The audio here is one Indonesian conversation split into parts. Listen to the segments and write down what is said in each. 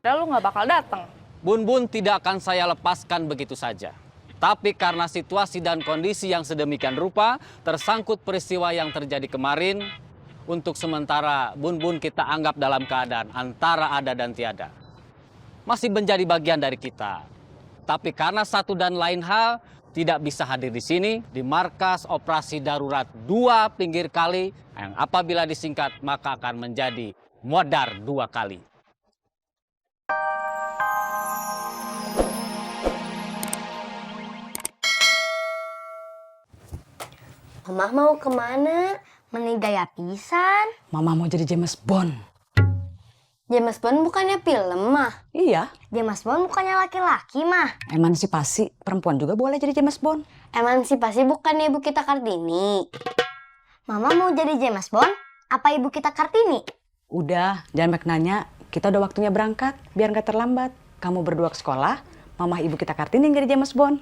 Padahal lu nggak bakal datang. Bun Bun tidak akan saya lepaskan begitu saja. Tapi karena situasi dan kondisi yang sedemikian rupa, tersangkut peristiwa yang terjadi kemarin, untuk sementara Bun Bun kita anggap dalam keadaan antara ada dan tiada. Masih menjadi bagian dari kita. Tapi karena satu dan lain hal, tidak bisa hadir di sini, di markas operasi darurat 2 pinggir kali, yang apabila disingkat maka akan menjadi Modar 2 kali. Mama mau kemana? Meni gaya pisan. Mama mau jadi James Bond. James Bond bukannya film mah? Iya, James Bond bukannya laki-laki mah? emansipasi. Perempuan juga boleh jadi James Bond. Emansipasi bukannya Ibu Kita Kartini? Mama mau jadi James Bond? Apa Ibu Kita Kartini? Udah, jangan banyak nanya. Kita udah waktunya berangkat, biar nggak terlambat. Kamu berdua ke sekolah, Mama Ibu Kita Kartini yang jadi James Bond.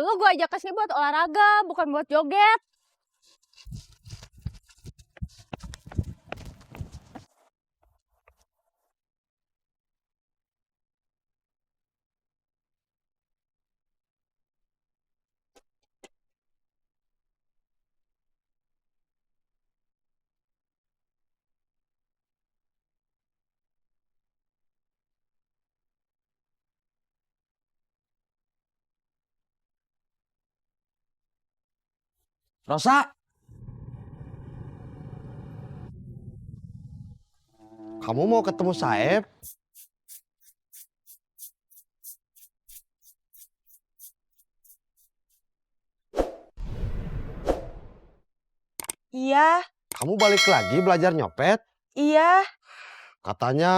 Lu gue ajak ke sini buat olahraga, bukan buat joget. Rosa, kamu mau ketemu Saeb? Iya, Kamu balik lagi belajar nyopet? iya. Katanya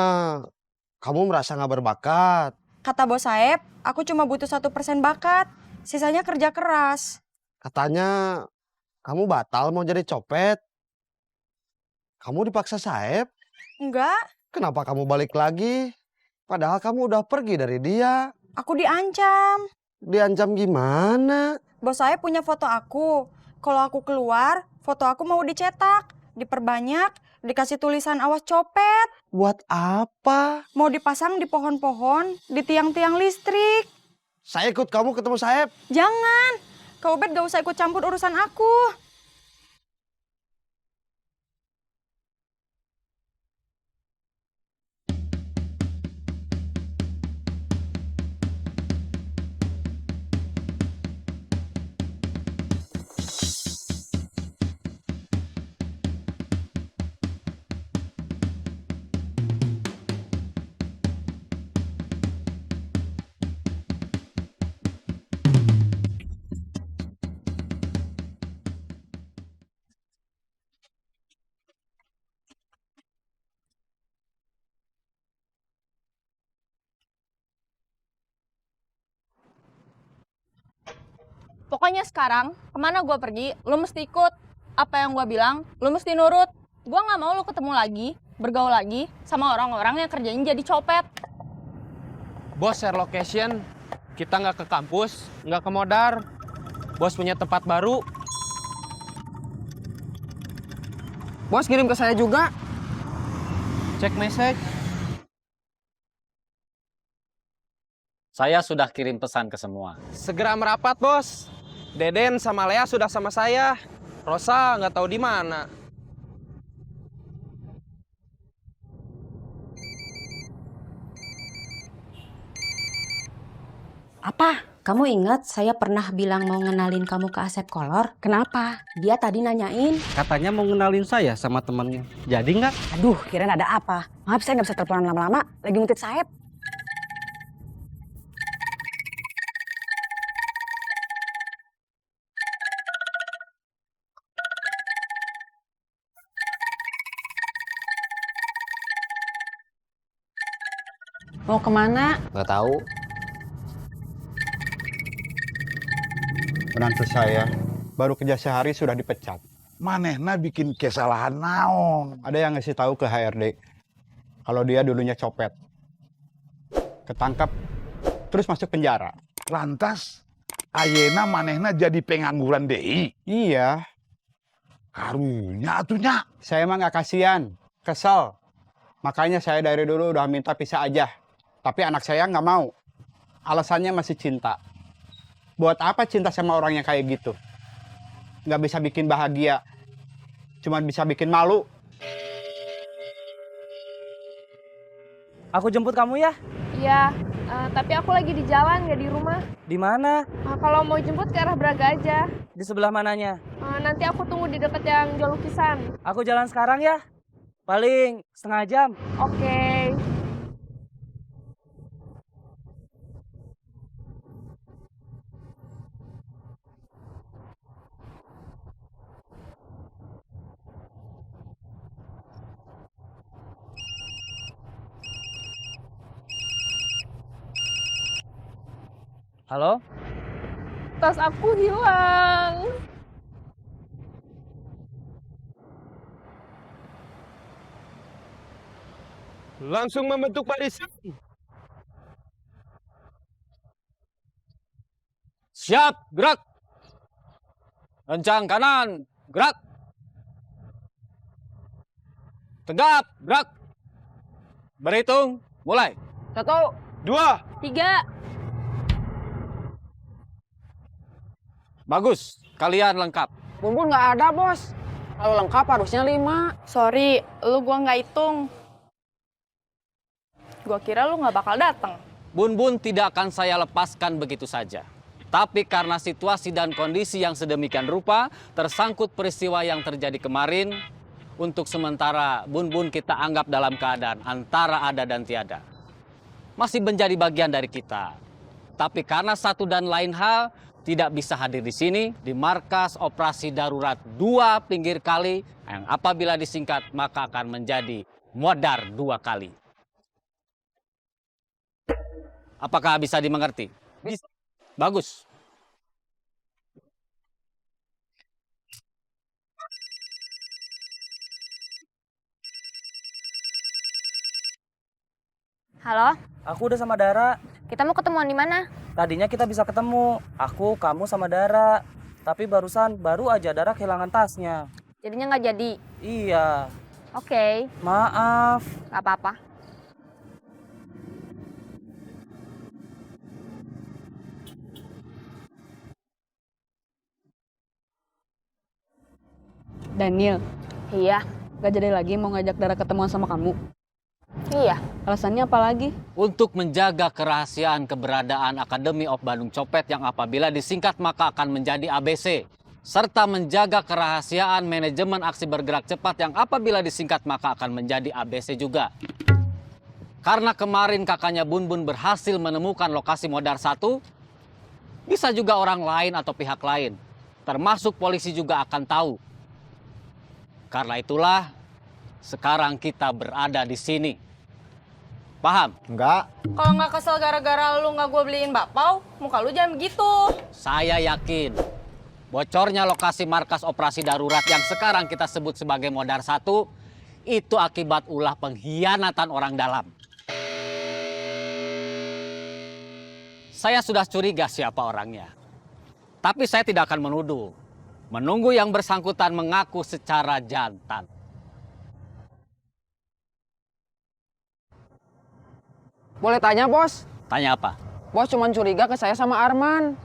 kamu merasa nggak berbakat. Kata bos Saeb, aku cuma butuh 1% bakat. Sisanya kerja keras. Katanya kamu batal mau jadi copet. Kamu dipaksa Saeb? Enggak, Kenapa kamu balik lagi? Padahal kamu udah pergi dari dia. aku diancam. Diancam gimana? Bos Saeb punya foto aku. Kalau aku keluar, foto aku mau dicetak, diperbanyak, dikasih tulisan awas copet. Buat apa? Mau dipasang di pohon-pohon, di tiang-tiang listrik. Saya ikut kamu ketemu Saeb. Jangan, Kak Ubed gak usah ikut campur urusan aku. Pokoknya sekarang, kemana gue pergi, lu mesti ikut. Apa yang gue bilang, lu mesti nurut. Gue nggak mau lu ketemu lagi, bergaul lagi sama orang-orang yang kerjanya jadi copet. Bos share location, kita nggak ke kampus, nggak ke Modar. Bos punya tempat baru. Bos kirim ke saya juga. Cek message. Saya sudah kirim pesan ke semua. Segera merapat, bos. Deden sama Lea sudah sama saya. Rosa nggak tahu di mana. Apa? Kamu ingat saya pernah bilang mau ngenalin kamu ke Asep Kolor? Kenapa? Dia tadi nanyain. Katanya mau ngenalin saya sama temannya. Jadi nggak? Aduh, kirain ada apa. Maaf, saya nggak bisa teleponan lama-lama. Lagi ngutit Saeb. Mau kemana? Nggak tahu. Menantu saya baru kerja sehari sudah dipecat. Manehna bikin kesalahan naon? Ada yang ngasih tahu ke HRD kalau dia dulunya copet. Ketangkap, terus masuk penjara. Lantas ayeuna manehna jadi pengangguran deui. Iya, Karunya atunya. saya emang nggak kasihan, kesel. Makanya saya dari dulu udah minta pisah aja. Tapi anak saya nggak mau. Alasannya masih cinta. Buat apa cinta sama orang yang kayak gitu? Nggak bisa bikin bahagia, cuma bisa bikin malu. Aku jemput kamu ya? Iya, tapi aku lagi di jalan, nggak di rumah. Di mana? Kalau mau jemput ke arah Braga aja. Di sebelah mananya? Nanti aku tunggu di dekat yang jual lukisan. Aku jalan sekarang ya. Paling setengah jam. Oke. Halo? Tas aku hilang. Langsung membentuk barisan. Siap, gerak. Rencang kanan, gerak. Tegap, gerak. Berhitung, mulai. 1, 2, 3. Bagus, kalian lengkap. Bun nggak ada, Bos. Kalau lengkap harusnya 5. Sorry, lu gua nggak hitung. Gua kira lu nggak bakal datang. Bun-bun tidak akan saya lepaskan begitu saja. Tapi karena situasi dan kondisi yang sedemikian rupa, tersangkut peristiwa yang terjadi kemarin, untuk sementara bun-bun kita anggap dalam keadaan antara ada dan tiada. Masih menjadi bagian dari kita. Tapi karena satu dan lain hal, tidak bisa hadir di sini, di markas operasi darurat 2 pinggir kali, yang apabila disingkat maka akan menjadi Modar 2 kali. Apakah bisa dimengerti? Bisa. Bagus. Halo, Aku udah sama Dara. kita mau ketemuan di mana? Tadinya kita bisa ketemu. Aku, kamu, sama Dara. Tapi baru aja Dara kehilangan tasnya. Jadinya nggak jadi. Iya. Oke, Maaf. nggak apa-apa. Daniel, Iya, gak jadi lagi mau ngajak Dara ketemuan sama kamu. iya. Alasannya apa lagi? Untuk menjaga kerahasiaan keberadaan Academy of Bandung Copet yang apabila disingkat maka akan menjadi ABC. Serta menjaga kerahasiaan manajemen aksi bergerak cepat yang apabila disingkat maka akan menjadi ABC juga. Karena kemarin kakaknya Bun-Bun berhasil menemukan lokasi Modar 1, bisa juga orang lain atau pihak lain, termasuk polisi juga akan tahu. Karena itulah, sekarang kita berada di sini. Paham? Enggak. Kalau nggak kesel gara-gara lu nggak gua beliin bakpao, muka lu jangan begitu. Saya yakin, bocornya lokasi markas operasi darurat yang sekarang kita sebut sebagai Modar 1, itu akibat ulah pengkhianatan orang dalam. Saya sudah curiga siapa orangnya. Tapi saya tidak akan menuduh. Menunggu yang bersangkutan mengaku secara jantan. Boleh tanya, Bos? Tanya apa? Bos cuma curiga ke saya sama Arman.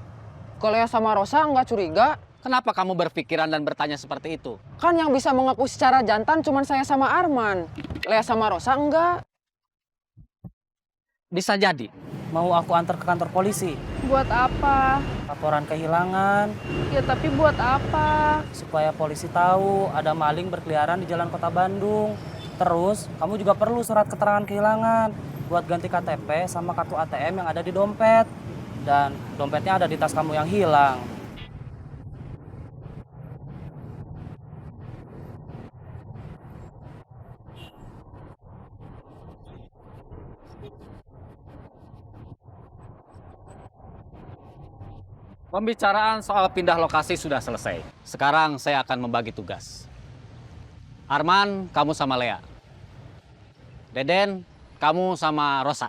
Kalau ya sama Rosa nggak curiga. Kenapa kamu berpikiran dan bertanya seperti itu? Kan yang bisa mengaku secara jantan cuma saya sama Arman. Lea sama Rosa enggak. Bisa jadi. Mau aku antar ke kantor polisi. Buat apa? Laporan kehilangan. Ya tapi buat apa? Supaya polisi tahu ada maling berkeliaran di jalan kota Bandung. Terus, kamu juga perlu surat keterangan kehilangan. Buat ganti KTP sama kartu ATM yang ada di dompet. Dan dompetnya ada di tas kamu yang hilang. Pembicaraan soal pindah lokasi sudah selesai. Sekarang saya akan membagi tugas. Arman, kamu sama Lea. Deden, kamu sama Rosa.